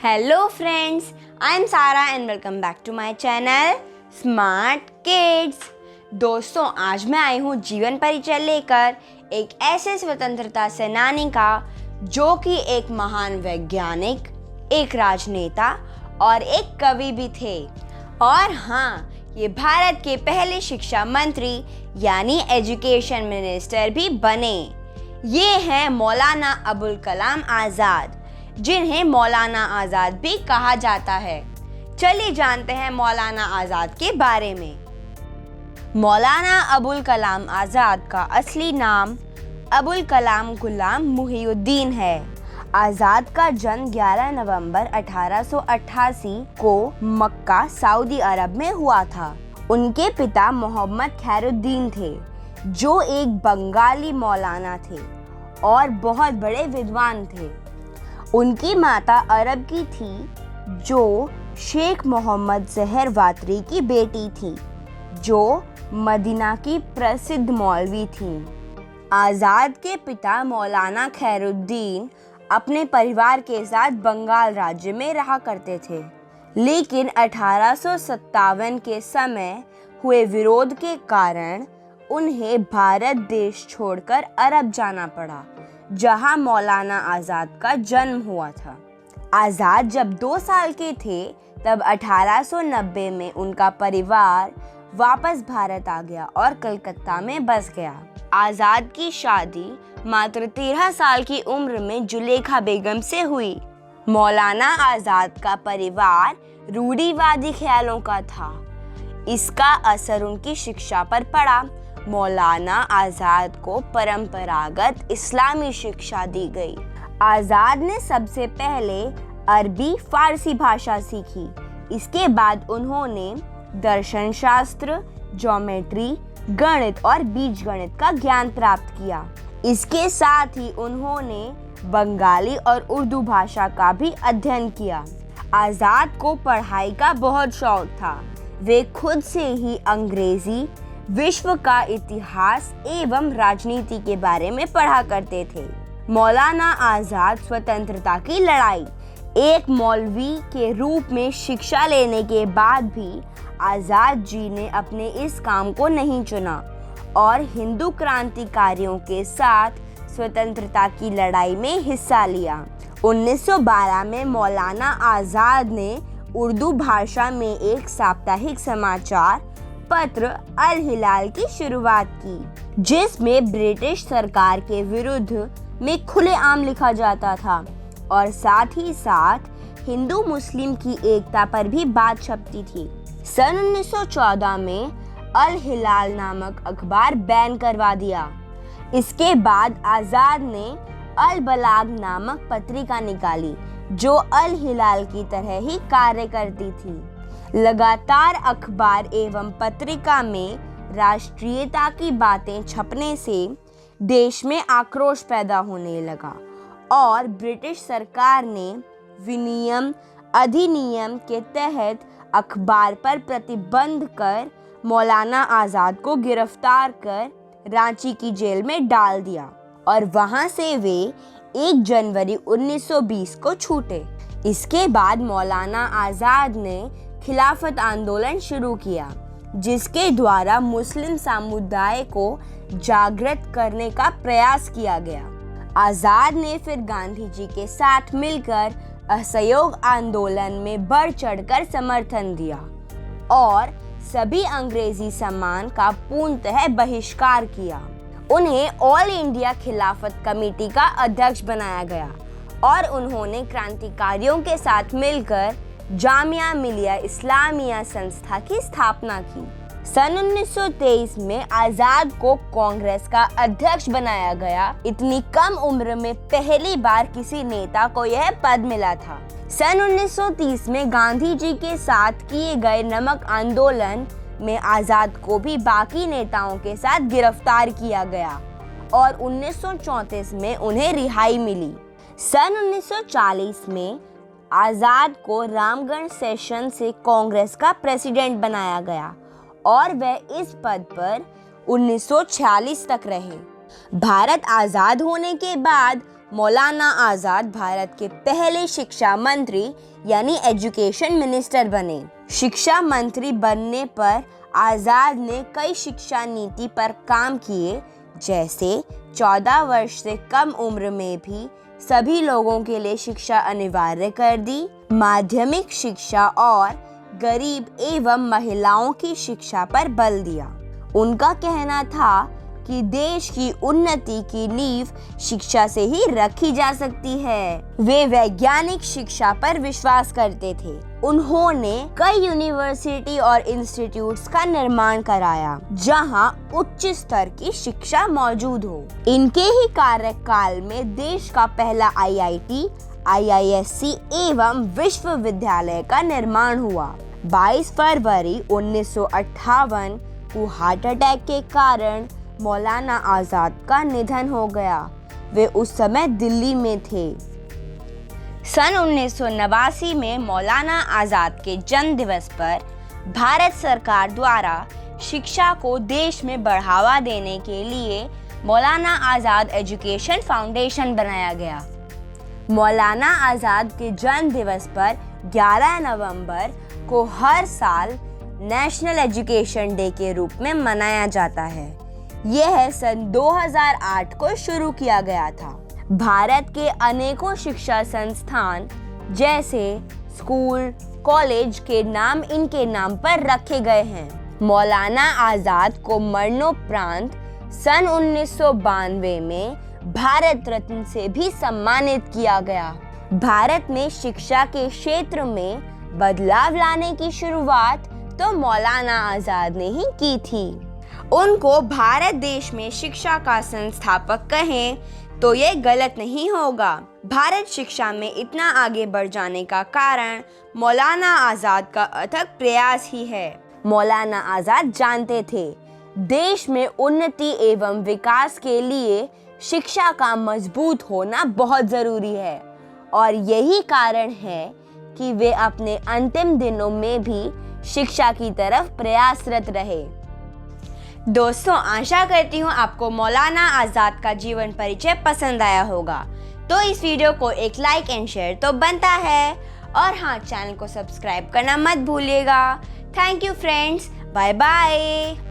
Hello friends, I am Sara and welcome back to my channel Smart Kids। दोस्तों, आज मैं आई हूँ जीवन परिचय लेकर एक ऐसे स्वतंत्रता सेनानी का जो कि एक महान वैज्ञानिक, एक राजनेता और एक कवि भी थे। और हाँ, ये भारत के पहले शिक्षा मंत्री यानी एजुकेशन मिनिस्टर भी बने। ये हैं मौलाना अबुल कलाम आज़ाद, जिन्हें मौलाना आज़ाद भी कहा जाता है। चलिए जानते हैं मौलाना आज़ाद के बारे में। मौलाना अबुल कलाम आज़ाद का असली नाम अबुल कलाम गुलाम मुहिउद्दीन है। आज़ाद का जन्म 11 नवंबर 1888 को मक्का, सऊदी अरब में हुआ था। उनके पिता मोहम्मद खैरुद्दीन थे, जो एक बंगाली मौलाना थे और बहुत बड़े विद्वान थे। उनकी माता अरब की थी, जो शेख मोहम्मद ज़हर वातरी की बेटी थी, जो मदीना की प्रसिद्ध मौलवी थीं। आज़ाद के पिता मौलाना खैरुद्दीन अपने परिवार के साथ बंगाल राज्य में रहा करते थे, लेकिन 1857 के समय हुए विरोध के कारण उन्हें भारत देश छोड़कर अरब जाना पड़ा, जहां मौलाना आज़ाद का जन्म हुआ था। आज़ाद जब 2 साल के थे, तब 1890 में उनका परिवार वापस भारत आ गया और कलकत्ता में बस गया। आज़ाद की शादी मात्र 13 साल की उम्र में जुलेखा बेगम से हुई। मौलाना आज़ाद का परिवार रूढ़िवादी ख्यालों का था। इसका असर उनकी शिक्षा पर पड़ा। मौलाना आज़ाद को परंपरागत इस्लामी शिक्षा दी गई। आज़ाद ने सबसे पहले अरबी फारसी भाषा सीखी। इसके बाद उन्होंने दर्शन शास्त्र, ज्योमेट्री, गणित और बीजगणित का ज्ञान प्राप्त किया। इसके साथ ही उन्होंने बंगाली और उर्दू भाषा का भी अध्ययन किया। आज़ाद को पढ़ाई का बहुत शौक था। वे खुद से ही अंग्रेजी, विश्व का इतिहास एवं राजनीति के बारे में पढ़ा करते थे। मौलाना आज़ाद स्वतंत्रता की लड़ाई एक मौलवी के रूप में शिक्षा लेने के बाद भी आज़ाद जी ने अपने इस काम को नहीं चुना और हिंदू क्रांतिकारियों के साथ स्वतंत्रता की लड़ाई में हिस्सा लिया। 1912 में मौलाना आज़ाद ने उर्दू भाषा में एक साप्ताहिक समाचार पत्र अल हिलाल की शुरुआत की, जिसमें ब्रिटिश सरकार के विरुद्ध में खुलेआम लिखा जाता था और साथ ही साथ हिंदू मुस्लिम की एकता पर भी बात छपती थी। सन 1914 में अल हिलाल नामक अखबार बैन करवा दिया। इसके बाद आज़ाद ने अल बलाग नामक पत्रिका निकाली, जो अल हिलाल की तरह ही कार्य करती थी। लगातार अखबार एवं पत्रिका में राष्ट्रीयता की बातें छपने से देश में आक्रोश पैदा होने लगा और ब्रिटिश सरकार ने विनियम अधिनियम के तहत अखबार पर प्रतिबंध कर मौलाना आज़ाद को गिरफ्तार कर रांची की जेल में डाल दिया और वहां से वे 1 जनवरी 1920 को छूटे। इसके बाद मौलाना आज़ाद ने खिलाफत आंदोलन शुरू किया, जिसके द्वारा मुस्लिम समुदाय को जागृत करने का प्रयास किया गया। आज़ाद ने फिर गांधी जी के साथ मिलकर असहयोग आंदोलन में बढ़ चढ़कर समर्थन दिया और सभी अंग्रेजी सामान का पूर्णतः बहिष्कार किया। उन्हें ऑल इंडिया खिलाफत कमेटी का अध्यक्ष बनाया गया और उन्होंने क्रांतिकारियों के साथ मिलकर जामिया मिलिया इस्लामिया संस्था की स्थापना की। सन 1923 में आज़ाद को कांग्रेस का अध्यक्ष बनाया गया। इतनी कम उम्र में पहली बार किसी नेता को यह पद मिला था। सन 1930 में गांधी जी के साथ किए गए नमक आंदोलन में आज़ाद को भी बाकी नेताओं के साथ गिरफ्तार किया गया और 1934 में उन्हें रिहाई मिली। सन 1940 में आज़ाद को रामगढ़ सेशन से कांग्रेस का प्रेसिडेंट बनाया गया और वह इस पद पर 1946 तक रहे। भारत आज़ाद होने के बाद मौलाना आज़ाद भारत के पहले शिक्षा मंत्री यानी एजुकेशन मिनिस्टर बने। शिक्षा मंत्री बनने पर आज़ाद ने कई शिक्षा नीति पर काम किए, जैसे 14 वर्ष से कम उम्र में भी सभी लोगों के लिए शिक्षा अनिवार्य कर दी, माध्यमिक शिक्षा और गरीब एवं महिलाओं की शिक्षा पर बल दिया। उनका कहना था कि देश की उन्नति की नींव शिक्षा से ही रखी जा सकती है। वे वैज्ञानिक शिक्षा पर विश्वास करते थे। उन्होंने कई यूनिवर्सिटी और इंस्टीट्यूट्स का निर्माण कराया, जहां उच्च स्तर की शिक्षा मौजूद हो। इनके ही कार्यकाल में देश का पहला IIT, IISc एवं विश्वविद्यालय का निर्माण हुआ। 22 फरवरी 1958 को हार्ट अटैक के कारण मौलाना आज़ाद का निधन हो गया। वे उस समय दिल्ली में थे। सन 1989 में मौलाना आज़ाद के जन्म दिवस पर भारत सरकार द्वारा शिक्षा को देश में बढ़ावा देने के लिए मौलाना आज़ाद एजुकेशन फाउंडेशन बनाया गया। मौलाना आज़ाद के जन्म दिवस पर 11 नवंबर को हर साल नेशनल एजुकेशन डे के रूप में मनाया जाता है। यह सन 2008 को शुरू किया गया था। भारत के अनेकों शिक्षा संस्थान जैसे स्कूल, कॉलेज के नाम इनके नाम पर रखे गए हैं। मौलाना आज़ाद को मरणोपरांत सन 1992 में भारत रत्न से भी सम्मानित किया गया। भारत में शिक्षा के क्षेत्र में बदलाव लाने की शुरुआत तो मौलाना आज़ाद ने ही की थी। उनको भारत देश में शिक्षा का संस्थापक कहें तो ये गलत नहीं होगा। भारत शिक्षा में इतना आगे बढ़ जाने का कारण मौलाना आज़ाद का अथक प्रयास ही है। मौलाना आज़ाद जानते थे देश में उन्नति एवं विकास के लिए शिक्षा का मजबूत होना बहुत ज़रूरी है, और यही कारण है कि वे अपने अंतिम दिनों में भी शिक्षा की तरफ प्रयासरत रहे। दोस्तों, आशा करती हूँ आपको मौलाना आज़ाद का जीवन परिचय पसंद आया होगा। तो इस वीडियो को एक लाइक एंड शेयर तो बनता है, और हाँ, चैनल को सब्सक्राइब करना मत भूलिएगा। Thank you friends, bye bye.